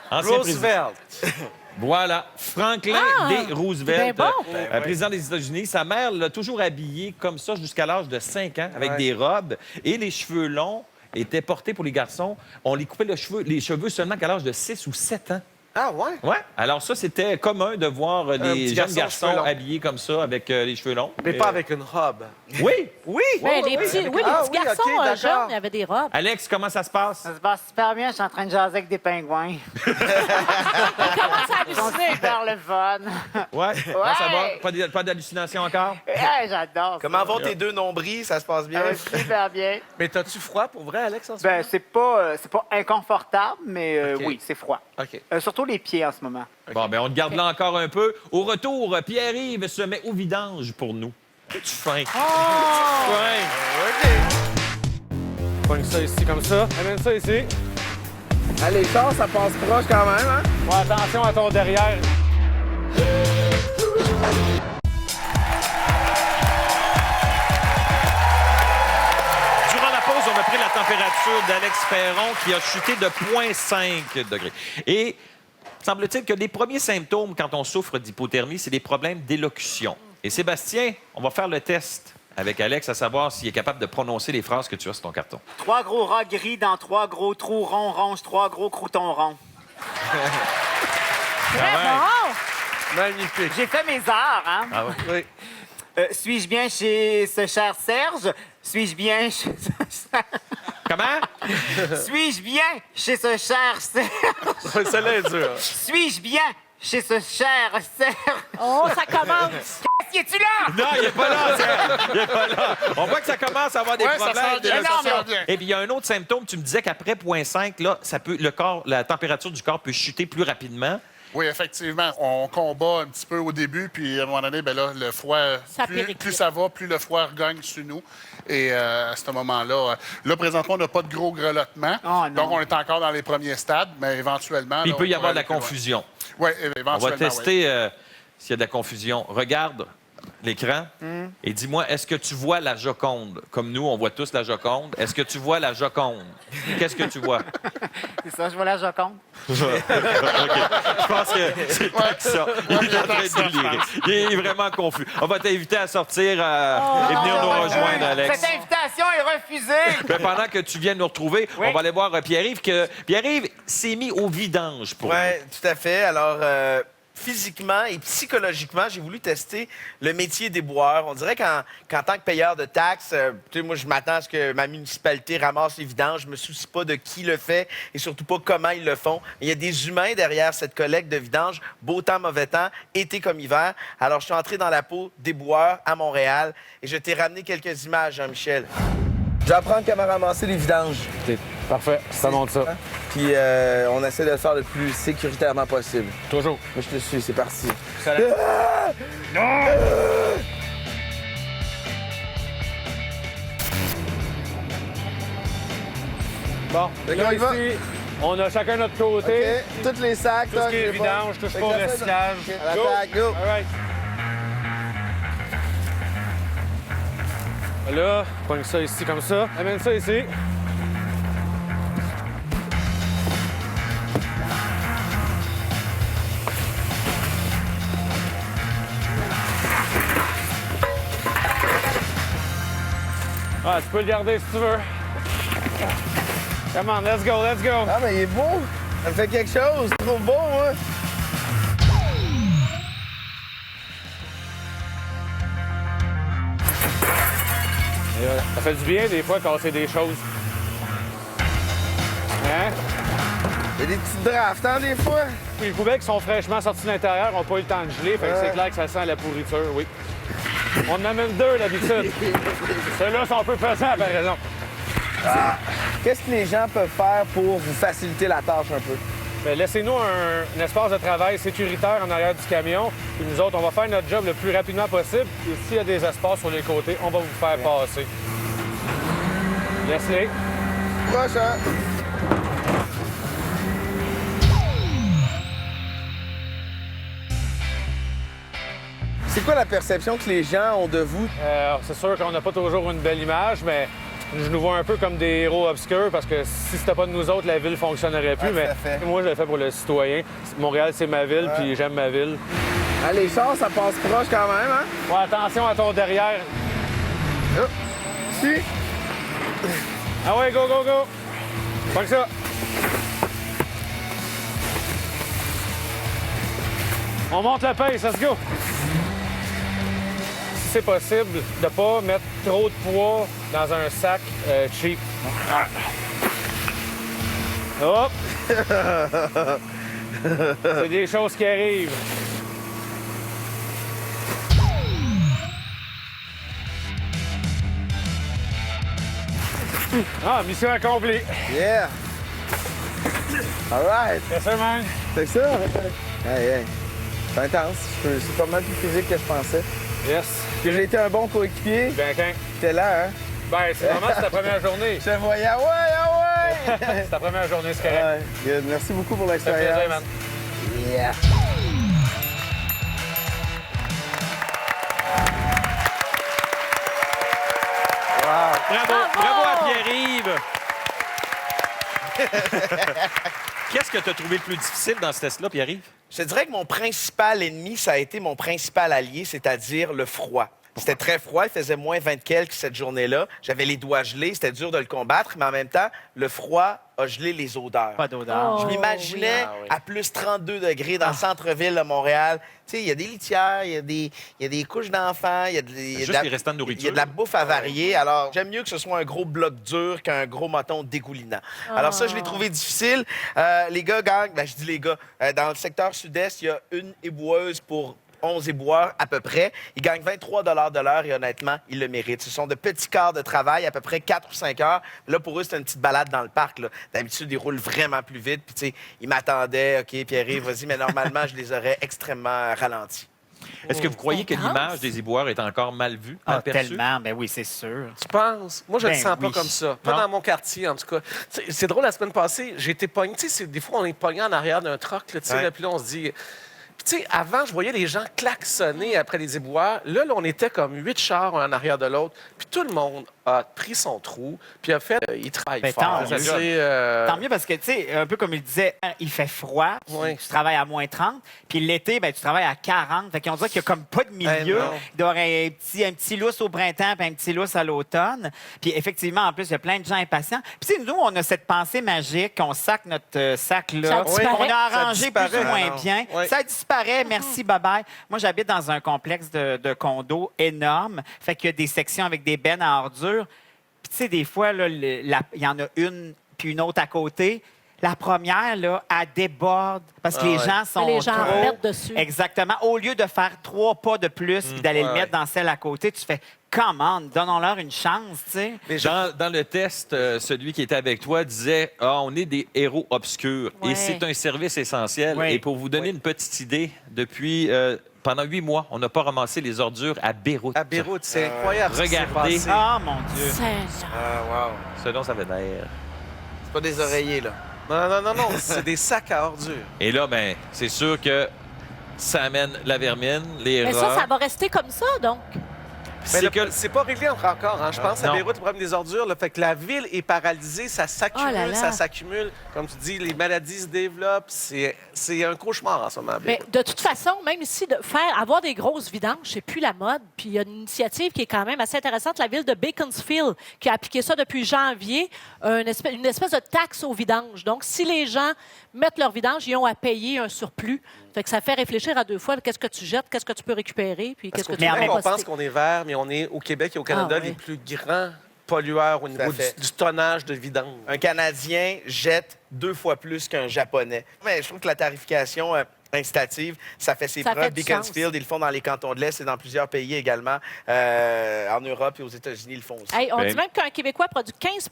Ancien président. Roosevelt. Voilà, Franklin D. Roosevelt, ben bon. président des États-Unis. Sa mère l'a toujours habillé comme ça jusqu'à l'âge de 5 ans, avec des robes et les cheveux longs étaient portés pour les garçons. On les coupait les cheveux seulement qu'à l'âge de 6 ou 7 ans. Ah, ouais? Ouais. Alors ça, c'était commun de voir des petit jeunes garçon, garçons cheveux longs. habillés comme ça, avec les cheveux longs. Mais pas avec une robe. Oui! Oui! Ben, les petits, les Ah, petits oui, garçons OK, d'accord. jeunes, il y avait des robes. Alex, comment ça se passe? Ça se passe super bien. Je suis en train de jaser avec des pingouins. On commence à Ils sont halluciner. super le fun. Ouais. Comment ça va? Pas d'hallucination encore? Ouais, j'adore ça. Comment vont tes 2 nombris? Ça se passe bien? Super bien. Mais t'as-tu froid pour vrai, Alex, en ce Ben, c'est pas inconfortable, mais OK. oui, c'est froid. moment? OK. Surtout les pieds en ce moment. Bon, ben on te garde là encore un peu. Au retour, Pierre-Yves se met au vidange pour nous. Tu fin. Pogne ça ici comme ça. Amène ça ici. Allez, chars, ça passe proche quand même, hein? Bon, attention à ton derrière. Durant la pause, on a pris la température d'Alex Perron qui a chuté de 0,5 degrés. Et semble-t-il que les premiers symptômes quand on souffre d'hypothermie, c'est des problèmes d'élocution. Et Sébastien, on va faire le test avec Alex, à savoir s'il est capable de prononcer les phrases que tu as sur ton carton. 3 gros rats gris dans 3 gros trous ronds, ronge 3 gros croutons ronds. Très bon. Magnifique. J'ai fait mes heures, hein? Ah ouais? Oui. Suis-je bien chez ce cher Serge? Suis-je bien chez Comment? Suis-je bien chez ce cher Serge? Celle-là est dure. Suis-je bien chez ce cher Serge? Oh, ça commence. Es-tu là? Non, il n'est pas là, Serge. Il n'est pas là. On voit que ça commence à avoir des Ouais, ça problèmes sent bien, d'élocution. ça sent bien. Et puis, il y a un autre symptôme. Tu me disais qu'après 0,5, là, ça peut, la température du corps peut chuter plus rapidement. Oui, effectivement. On combat un petit peu au début, puis à un moment donné, ben là, le froid, Ça périclite. plus ça va, plus le froid regagne sur nous. Et à ce moment-là, là, présentement, on n'a pas de gros grelottements. Oh, non. Donc, on est encore dans les premiers stades, mais éventuellement... Puis, il là, peut y on avoir de pourrait la aller plus loin. confusion. Oui, On éventuellement, va tester s'il y a de la confusion. Regarde l'écran et dis-moi, est-ce que tu vois la Joconde? Comme nous, on voit tous la Joconde. Est-ce que tu vois la Joconde? Qu'est-ce que tu vois? C'est ça, je vois la Joconde. OK. Je pense que c'est pas que ça. Il est en train de délirer. Il est vraiment confus. On va t'inviter à sortir et venir nous rejoindre, Alex. Cette invitation est refusée. Ben, pendant que tu viens nous retrouver, Oui. on va aller voir Pierre-Yves. Pierre-Yves s'est mis au vidange pour Oui, tout à fait. Alors, physiquement et psychologiquement, j'ai voulu tester le métier d'éboueur. On dirait qu'en tant que payeur de taxes, tu sais, moi, je m'attends à ce que ma municipalité ramasse les vidanges. Je me soucie pas de qui le fait et surtout pas comment ils le font. Il y a des humains derrière cette collecte de vidanges, beau temps, mauvais temps, été comme hiver. Alors, je suis entré dans la peau d'éboueur à Montréal et je t'ai ramené quelques images, Jean-Michel. Je vais apprendre comment ramasser les vidanges. Parfait, ça monte ça. Puis on essaie de le faire le plus sécuritairement possible. Toujours. Moi, je te suis, c'est parti. Bon, là, on y va. ici, on a chacun notre côté. OK. Toutes les sacs. Tout ce qui est vidange, touche pas au recyclage. À l'attaque, go! All right. Là, pogne ça ici comme ça. Amène ça ici. Ah, tu peux le garder si tu veux. Come on, let's go, let's go. Ah, mais il est beau! Ça fait quelque chose! Je trouve beau, moi! Ça fait du bien, des fois, casser des choses. Hein? Il y a des petites drafts, hein, des fois? Les poubelles qui sont fraîchement sorties de l'intérieur n'ont pas eu le temps de geler, fait que c'est clair que ça sent la pourriture, oui. On en amène deux d'habitude. Ceux-là sont un peu pesants, par raison. Qu'est-ce que les gens peuvent faire pour vous faciliter la tâche un peu? Bien, laissez-nous un espace de travail sécuritaire en arrière du camion. Puis nous autres, on va faire notre job le plus rapidement possible. Et s'il y a des espaces sur les côtés, on va vous faire passer. Laisse-les. Prochain! C'est quoi la perception que les gens ont de vous? C'est sûr qu'on n'a pas toujours une belle image, mais je nous vois un peu comme des héros obscurs parce que si c'était pas de nous autres, la ville fonctionnerait plus. Ouais, mais moi, je le fais pour le citoyen. Montréal, c'est ma ville, puis j'aime ma ville. Ah, les chars, ça passe proche quand même, hein? Ouais, attention à ton derrière. Oh. Si! Ah ouais, go, go, go! Pas que ça! On monte la pace, let's go! Si c'est possible, de pas mettre trop de poids dans un sac cheap. Hop! C'est des choses qui arrivent. Ah, mission accomplie. Yeah! All right! Yes, sir, man. C'est ça? Hey, hey. C'est intense. C'est pas mal plus physique que je pensais. Yes. Que j'ai été un bon coéquipier. Ben, quand? T'es là, hein? Ben, c'est normal, c'est ta première journée. Je te voyais. Ah ouais, ah ouais! C'est ta première journée, c'est correct. Ouais, good. Merci beaucoup pour Ça fait l'expérience. plaisir, man. Yeah! Bravo à Pierre-Yves. Qu'est-ce que tu as trouvé le plus difficile dans ce test-là, Pierre-Yves? Je te dirais que mon principal ennemi, ça a été mon principal allié, c'est-à-dire le froid. C'était très froid, il faisait moins 20 quelques cette journée-là. J'avais les doigts gelés, c'était dur de le combattre, mais en même temps, le froid a gelé les odeurs. Pas d'odeur. Je m'imaginais à plus 32 degrés dans le centre-ville de Montréal. Tu sais, il y a des litières, il y a des couches d'enfants, il y a Juste les restants de nourriture. il y a de la bouffe avariée. Alors, j'aime mieux que ce soit un gros bloc dur qu'un gros moton dégoulinant. Alors ça, je l'ai trouvé difficile. Les gars gagnent, ben, je dis les gars, dans le secteur sud-est, il y a une éboueuse pour 11 éboueurs à peu près. Ils gagnent 23 de l'heure et honnêtement, ils le méritent. Ce sont de petits quarts de travail, à peu près 4 ou 5 heures. Là, pour eux, c'est une petite balade dans le parc. Là. D'habitude, ils roulent vraiment plus vite. Puis, tu sais, ils m'attendaient. OK, Pierre-Yves, vas-y, mais normalement, je les aurais extrêmement ralentis. Est-ce que vous croyez que l'image des éboueurs est encore mal vue, Ah, aperçue? tellement, ben oui, c'est sûr. Tu penses? Moi, je ne Ben le sens pas oui. comme ça. Pas Non? dans mon quartier, en tout cas. C'est drôle, la semaine passée, j'ai été pogné. Tu sais, des fois, on est pogné en arrière d'un troc, là, tu sais, Ouais. là, puis là, on se dit... Puis, tu sais, avant, je voyais les gens klaxonner après les éboueurs. Là, on était comme 8 chars un en arrière de l'autre. Puis tout le monde a pris son trou, puis a fait, il travaille Ben, fort. tant mieux. Tant mieux parce que, tu sais, un peu comme il disait, il fait froid, tu travailles à moins 30, puis l'été, ben, tu travailles à 40. Fait qu'on dirait qu'il n'y a comme pas de milieu. non. Il doit y avoir un petit lousse au printemps puis un petit lousse à l'automne. Puis effectivement, en plus, il y a plein de gens impatients. Puis tu sais, nous, on a cette pensée magique, on sac notre sac-là, Ça disparaît. qu'on a arrangé Ça plus ou moins bien. Oui. Ça disparaît, merci, bye-bye. Moi, j'habite dans un complexe de condos énorme. Fait qu'il y a des sections avec des bennes à ordures. Puis, tu sais, des fois, là, il y en a une puis une autre à côté. La première, là, elle déborde parce que les gens sont Les gens trop... mettent dessus. Exactement. Au lieu de faire 3 pas de plus puis d'aller le mettre dans celle à côté, tu fais « Commande, donnons-leur une chance, tu sais. » Dans le test, celui qui était avec toi disait on est des héros obscurs Ouais. et c'est un service essentiel. Oui. Et pour vous donner une petite idée, depuis pendant 8 mois, on n'a pas ramassé les ordures à Beyrouth. À Beyrouth, c'est incroyable. ce qui s'est Regardez. passé. Ah, mon Dieu. Wow. Ce dont ça avait l'air. C'est pas des oreillers, là. Non, c'est des sacs à ordures. Et là, ben, c'est sûr que ça amène la vermine, les Mais rats. ça va rester comme ça, donc. Mais C'est que c'est pas réglé encore. Hein. Je pense à Non. Beyrouth, le problème des ordures. Là, fait que la ville est paralysée, ça s'accumule, Oh là là. ça s'accumule. Comme tu dis, les maladies se développent. C'est un cauchemar en ce moment. à Mais Beyrouth. de toute façon, même ici, avoir des grosses vidanges, c'est plus la mode. Puis il y a une initiative qui est quand même assez intéressante. La ville de Beaconsfield qui a appliqué ça depuis janvier, une espèce de taxe aux vidanges. Donc, si les gens mettent leur vidange, ils ont à payer un surplus. Fait que ça fait réfléchir à 2 fois. Qu'est-ce que tu jettes, qu'est-ce que tu peux récupérer, puis Parce qu'est-ce que qu'au tu Mais en peux Québec, on composter. pense qu'on est vert, mais on est au Québec et au Canada Ah, oui. les plus grands pollueurs au niveau fait. du tonnage de vidange. Un Canadien jette 2 fois plus qu'un Japonais. Mais je trouve que la tarification incitative, ça fait ses Ça preuves. fait du Beaconsfield, ils le font dans les cantons de l'Est et dans plusieurs pays également. En Europe et aux États-Unis, ils le font aussi. Hey, on Ben- dit même qu'un Québécois produit 15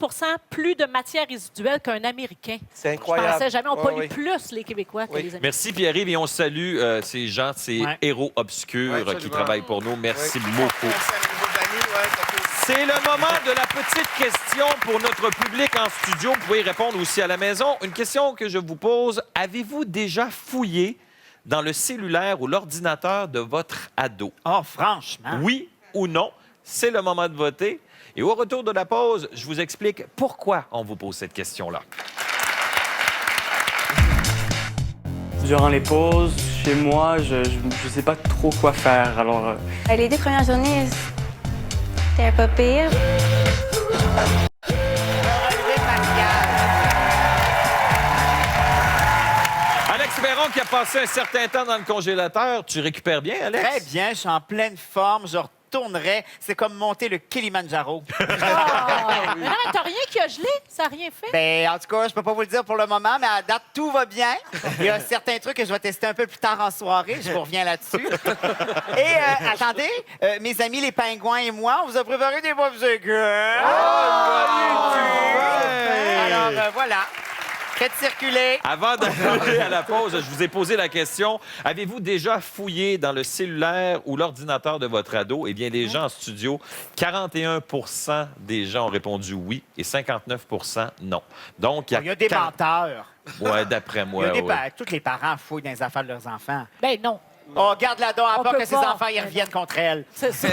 plus de matière résiduelle qu'un Américain. C'est Je incroyable. pensais jamais. On Ouais, pollue ouais. plus les Québécois que les Américains. Merci Pierre-Yves et on salue ces gens, ces Ouais. héros obscurs Ouais, qui absolument. travaillent pour nous. Merci beaucoup. Merci à mes nouveaux amis, ça fait aussi. C'est le moment de la petite question pour notre public en studio. Vous pouvez répondre aussi à la maison. Une question que je vous pose. Avez-vous déjà fouillé dans le cellulaire ou l'ordinateur de votre ado? Oh, franchement. Oui ou non? C'est le moment de voter. Et au retour de la pause, je vous explique pourquoi on vous pose cette question-là. Durant les pauses, chez moi, je sais pas trop quoi faire. Alors, Les 2 premières journées, c'était pas pire. Alex Perron qui a passé un certain temps dans le congélateur. Tu récupères bien, Alex? Très bien, je suis en pleine forme. Je retournerai. C'est comme monter le Kilimanjaro. Ah! Mais non, mais t'as rien qui a gelé? Ça n'a rien fait? Ben, en tout cas, je peux pas vous le dire pour le moment, mais à date, tout va bien. Il y a certains trucs que je vais tester un peu plus tard en soirée. Je vous reviens là-dessus. Et attendez, mes amis les pingouins et moi, on vous a préparé des bons Alors, voilà. Faites circuler. Avant d'arriver à la pause, je vous ai posé la question. Avez-vous déjà fouillé dans le cellulaire ou l'ordinateur de votre ado? Eh bien, les gens en studio, 41 des gens ont répondu oui et 59 non. Donc, Il y a des menteurs. Ouais, d'après moi, Il y a des ouais. tous les parents fouillent dans les affaires de leurs enfants. Ben non. Oh, garde-la donc, à On pas peut que ses pas. enfants y reviennent contre elle. C'est ça.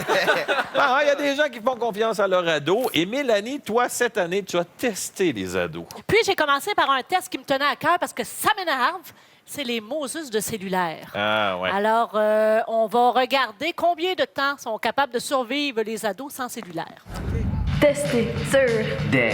Ah, il y a des gens qui font confiance à leur ado. Et Mélanie, toi, cette année, tu as testé les ados. Puis j'ai commencé par un test qui me tenait à cœur parce que ça m'énerve. C'est les Moses de cellulaire. Ah, ouais. Alors, on va regarder combien de temps sont capables de survivre les ados sans cellulaire. Tester sur des.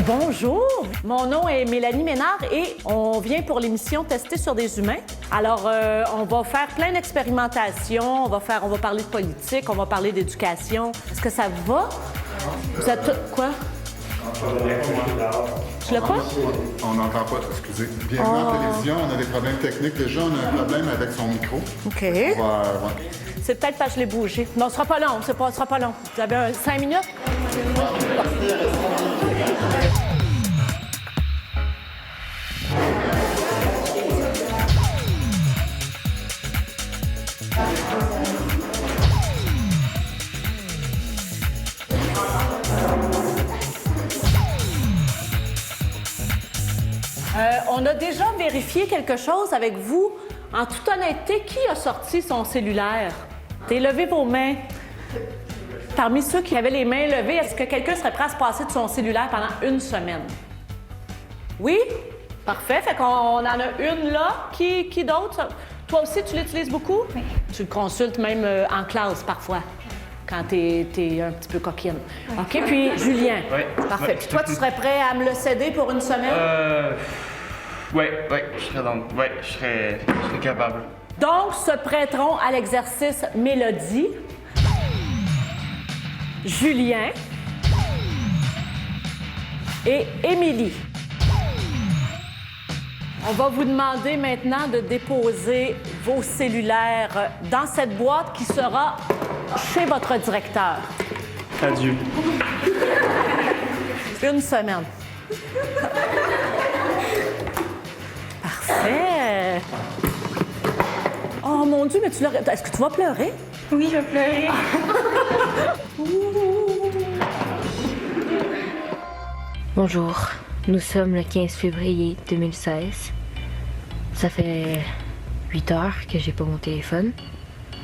Bonjour, mon nom est Mélanie Ménard et on vient pour l'émission Tester sur des humains. Alors, on va faire plein d'expérimentations, on va parler de politique, on va parler d'éducation. Est-ce que ça vous va? Vous êtes tout... Quoi? Tu l'as pas? On n'entend pas, excusez. Bienvenue en télévision, on a des problèmes techniques. Déjà, on a un problème avec son micro. OK. Ouais. C'est peut-être parce que je l'ai bougé. Non, ce sera pas long, ce sera pas long. Vous avez 5 minutes? On a déjà vérifié quelque chose avec vous. En toute honnêteté, qui a sorti son cellulaire? Levez vos mains. Parmi ceux qui avaient les mains levées, est-ce que quelqu'un serait prêt à se passer de son cellulaire pendant une semaine? Oui? Parfait. Fait qu'on en a une là. Qui d'autre? Toi aussi, tu l'utilises beaucoup? Oui. Tu le consultes même en classe parfois, quand t'es un petit peu coquine. OK, puis Julien. Oui. Parfait. Puis toi, tu serais prêt à me le céder pour une semaine? Oui, je serais capable. Donc, se prêteront à l'exercice Mélodie, Julien et Émilie. On va vous demander maintenant de déposer vos cellulaires dans cette boîte qui sera chez votre directeur. Adieu. Une semaine. Parfait. Oh mon Dieu, mais tu l'aurais... Est-ce que tu vas pleurer? Oui, je vais pleurer. Bonjour, nous sommes le 15 février 2016. Ça fait 8 heures que j'ai pas mon téléphone.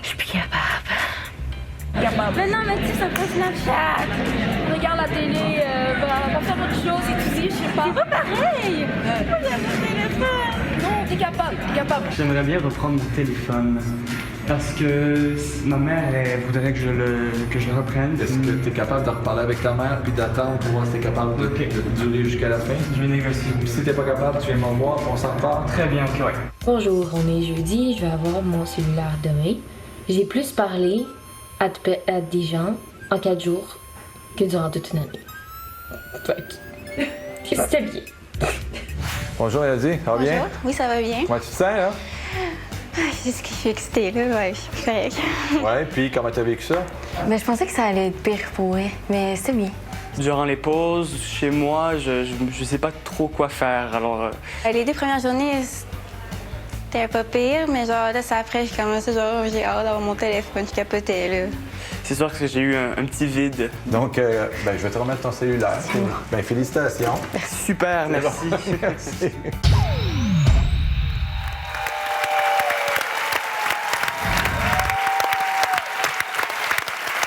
Je suis plus capable. Mais non, mais tu sais, ça peut Snapchat. Regarde la télé, va faire autre chose, étudier, je sais pas. C'est pas pareil. Pourquoi il y a mon téléphone? Non, t'es capable. J'aimerais bien reprendre mon téléphone parce que ma mère elle voudrait que je le reprenne. Est-ce que tu es capable de reparler avec ta mère puis d'attendre pour voir si tu es capable de durer jusqu'à la fin? Je vais négocier. Puis si t'es pas capable, tu viens me voir, on s'en reparle. Très bien, ok, ouais. Bonjour, on est jeudi, je vais avoir mon cellulaire demain. J'ai plus parlé à des gens en 4 jours que durant toute une année. C'était bien. Bonjour, Elodie, ça va bien? Bonjour. Oui, ça va bien. Comment tu te sens, là? C'est ce qui fait excitée, là. Ouais, je suis correcte. Ouais, puis comment t'as vécu ça? Mais je pensais que ça allait être pire pour eux, mais c'est bien. Durant les pauses, chez moi, je sais pas trop quoi faire, alors... Les 2 premières journées, c'était pas pire, mais genre là, c'est après, j'ai commencé, genre, j'ai hâte d'avoir mon téléphone, je capotais, là. C'est sûr que j'ai eu un petit vide. Donc, je vais te remettre ton cellulaire. Ben, félicitations. Super, merci. Merci.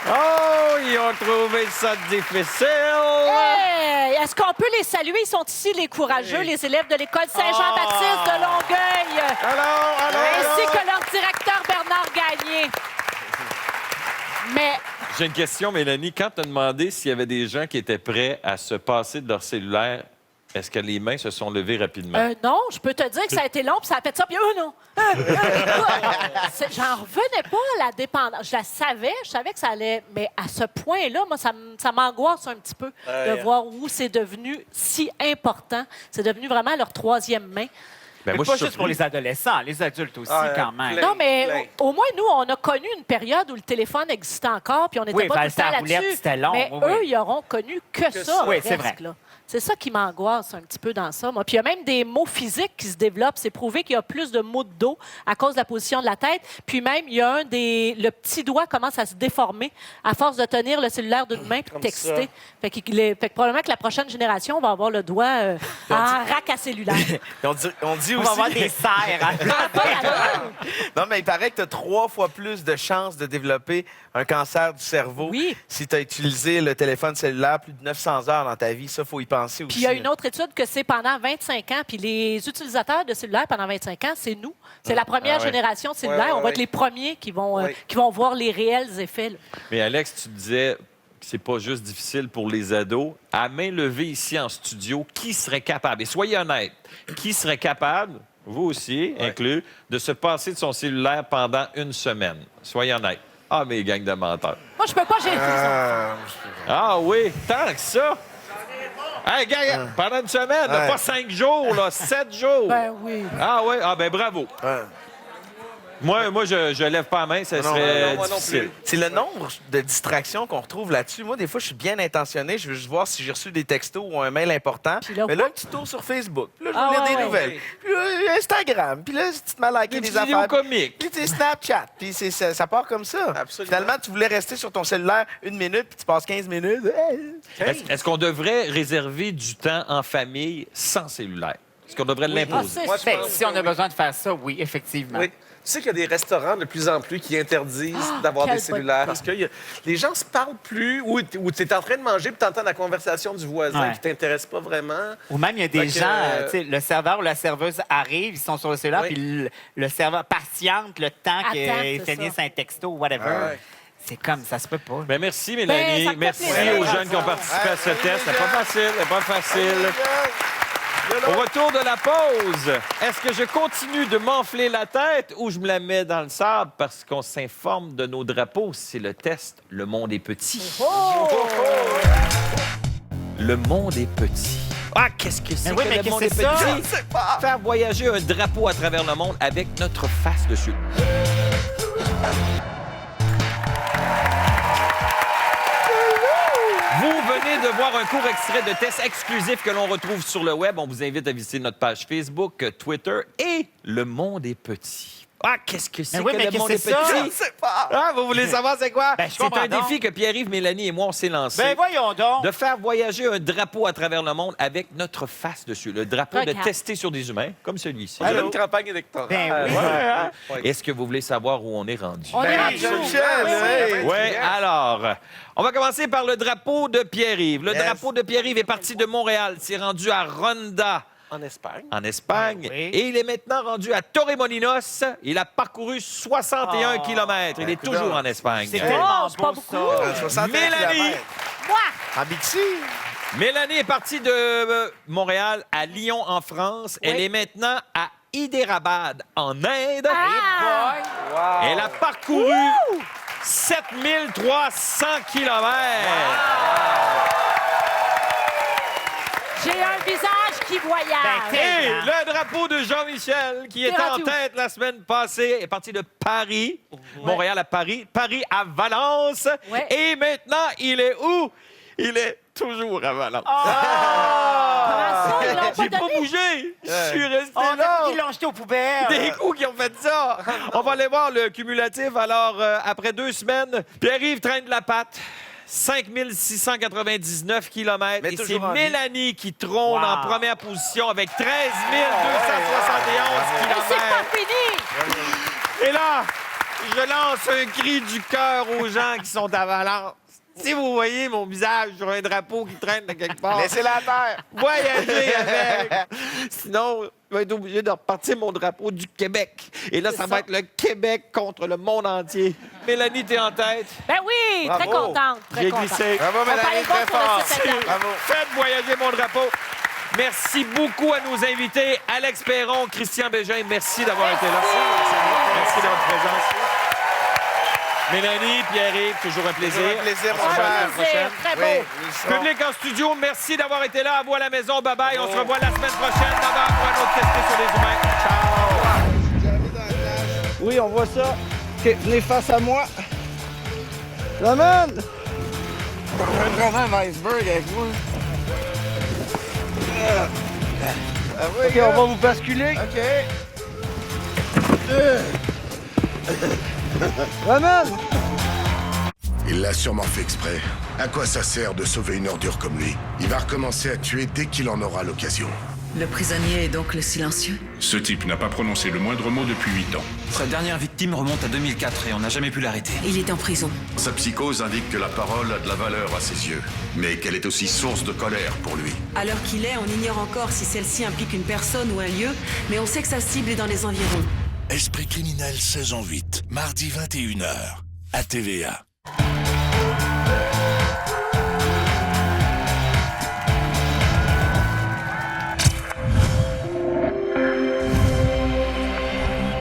Oh, ils ont trouvé ça difficile! Hey! Est-ce qu'on peut les saluer? Ils sont ici, les courageux, les élèves de l'école Saint-Jean-Baptiste de Longueuil. Ainsi que leur directeur Bernard Gagné. Mais J'ai une question, Mélanie. Quand tu as demandé s'il y avait des gens qui étaient prêts à se passer de leur cellulaire, est-ce que les mains se sont levées rapidement? non, je peux te dire que ça a été long, puis ça a fait ça, puis non. J'en revenais pas à la dépendance. Je savais que ça allait, mais à ce point-là, moi, ça m'angoisse un petit peu de voir où c'est devenu si important. C'est devenu vraiment leur 3e main. Ben, moi, pas juste pour les adolescents, les adultes aussi, quand même. Non, mais au moins, nous, on a connu une période où le téléphone existait encore, puis on n'était pas tout le temps là-dessus. C'était long. Mais eux, ils n'auront connu que ça. Oui, presque, c'est vrai. là. C'est ça qui m'angoisse un petit peu dans ça, moi. Puis il y a même des maux physiques qui se développent. C'est prouvé qu'il y a plus de maux de dos à cause de la position de la tête. Puis même, il y a le petit doigt commence à se déformer à force de tenir le cellulaire d'une main puis de texter. Fait que probablement que la prochaine génération va avoir le doigt en rack à cellulaire. On dit On aussi... va avoir des serres. Non, mais il paraît que tu as 3 fois plus de chances de développer un cancer du cerveau si tu as utilisé le téléphone cellulaire plus de 900 heures dans ta vie. Ça, il faut y penser aussi. Puis il y a une autre étude que c'est pendant 25 ans. Puis les utilisateurs de cellulaires pendant 25 ans, c'est nous. C'est la première génération de cellulaires. On va être les premiers qui vont voir les réels effets. Là. Mais Alex, tu disais que c'est pas juste difficile pour les ados. À main levée ici en studio, qui serait capable, et soyez honnête, qui serait capable, vous aussi inclus, de se passer de son cellulaire pendant une semaine? Soyez honnête. Ah, mes gangs de menteurs. Moi, je peux pas, j'ai Ah oui, tant que ça! Hey, gang, pendant une semaine, pas 5 jours, là, 7 jours. Ben oui. Ah oui, ah ben bravo. Moi, je lève pas la main, ça serait difficile. C'est le nombre de distractions qu'on retrouve là-dessus. Moi, des fois, je suis bien intentionné. Je veux juste voir si j'ai reçu des textos ou un mail important. Mais là, un petit tour sur Facebook. Puis là, je vais lire des nouvelles. Puis là, Instagram. Puis là, tu te mets à liker des affaires. Comiques. Puis tu Snapchat. Puis ça part comme ça. Absolument. Finalement, tu voulais rester sur ton cellulaire 1 minute, puis tu passes 15 minutes. Est-ce qu'on devrait réserver du temps en famille sans cellulaire? Est-ce qu'on devrait l'imposer? Moi, je pense Si on que a oui. besoin de faire ça, oui, effectivement. Oui. Tu sais qu'il y a des restaurants de plus en plus qui interdisent d'avoir quelle des cellulaires parce que les gens se parlent plus ou tu es en train de manger puis tu entends la conversation du voisin Ouais. qui t'intéresse pas vraiment. Ou même, il y a des Fait que, gens, tu sais, le serveur ou la serveuse arrive, ils sont sur le cellulaire, Oui. puis le serveur patiente le temps Attends, qu'il c'est finisse ça. un texto ou whatever. Ouais. C'est comme, ça se peut pas. Ben, merci, Mélanie. Ben, ça me fait merci plaisir. aux jeunes qui ont participé à ce test. C'est pas facile, c'est pas facile. Au retour de la pause, est-ce que je continue de m'enfler la tête ou je me la mets dans le sable parce qu'on s'informe de nos drapeaux? C'est le test. Le monde est petit. Le monde est petit. Ah, qu'est-ce que c'est oui, que mais le monde qu'est-ce est que c'est ça? petit? Faire voyager un drapeau à travers le monde avec notre face dessus. Vous venez de voir un court extrait de test exclusif que l'on retrouve sur le web. On vous invite à visiter notre page Facebook, Twitter et Le Monde est petit. Ah, qu'est-ce que c'est oui, que mais Le Monde qu'est-ce est que c'est ça? petit? Je sais pas. Ah, vous voulez savoir c'est quoi? Ben, je C'est comprends un donc. défi que Pierre-Yves, Mélanie et moi, on s'est lancé. Ben voyons donc! De faire voyager un drapeau à travers le monde avec notre face dessus. Le drapeau de Regarde. tester sur des humains, comme celui-ci. On a une campagne électorale. Ben oui. Ouais, hein? Ouais. Est-ce que vous voulez savoir où on est rendu? On est Ben, rendu où? Michel, Oui, alors, on va commencer par le drapeau de Pierre-Yves. Le Yes. drapeau de Pierre-Yves est parti de Montréal. C'est rendu à Ronda, En Espagne. en Espagne. Oui. Et il est maintenant rendu à Torremolinos. Il a parcouru 61 km. Il est toujours en Espagne. C'est tellement c'est pas beau, beaucoup. ça. 61 Mélanie! kilomètres. Moi! En Bixi. Mélanie est partie de Montréal à Lyon, en France. Elle est maintenant à Hyderabad, en Inde. Ah! Elle a parcouru 7300 km. J'ai un visage qui voyage. Ben, Et le drapeau de Jean-Michel, qui était en rendu où? tête la semaine passée, est parti de Paris, Montréal à Paris, Paris à Valence. Ouais. Et maintenant, il est où? Il est toujours à Valence. Comment ça, ils l'ont pas J'ai pas donné? bougé. Je suis resté On là. a dit qu'ils l'ont jeté aux poubelles. Des coups qui ont fait ça. On va aller voir le cumulatif. Alors, après 2 semaines, Pierre-Yves traîne de la patte. 5699 km. Mais Et c'est toujours en vie. Mélanie qui trône en première position avec 13 271 Mais c'est km. pas fini! Et là, je lance un cri du cœur aux gens qui sont à Valence. Si vous voyez mon visage sur un drapeau qui traîne de quelque part, Laissez-la à terre. voyagez avec. Sinon, je vais être obligé de repartir mon drapeau du Québec. Et là, ça va être le Québec contre le monde entier. Mélanie, t'es en tête. Ben oui, très Bravo. contente. Très J'ai contente. glissé. Bravo, On peut aller Mélanie, voir très sur le fort. site Internet. Bravo. Faites voyager mon drapeau. Merci beaucoup à nos invités. Alex Perron, Christian Bégin, merci d'avoir été là. Merci de votre présence. Mélanie, Pierre-Yves, toujours un plaisir. Toujours un plaisir, On mon se revoit la frère. semaine prochaine. Très beau. Oui, nous serons- Public en studio, merci d'avoir été là. À vous à la maison. Bye-bye. On se revoit la semaine prochaine. Bye-bye pour un autre testé sur les humains. Ciao. Oui, on voit ça. OK, venez face à moi. Ramène! Vraiment un iceberg avec moi. OK, on va vous basculer. OK. Ramène! Il l'a sûrement fait exprès. À quoi ça sert de sauver une ordure comme lui? Il va recommencer à tuer dès qu'il en aura l'occasion. Le prisonnier est donc le silencieux? Ce type n'a pas prononcé le moindre mot depuis 8 ans. Sa dernière victime remonte à 2004 et on n'a jamais pu l'arrêter. Il est en prison. Sa psychose indique que la parole a de la valeur à ses yeux, mais qu'elle est aussi source de colère pour lui. À l'heure qu'il est, on ignore encore si celle-ci implique une personne ou un lieu, mais on sait que sa cible est dans les environs. Esprit criminel saison 8, mardi 21h, à TVA.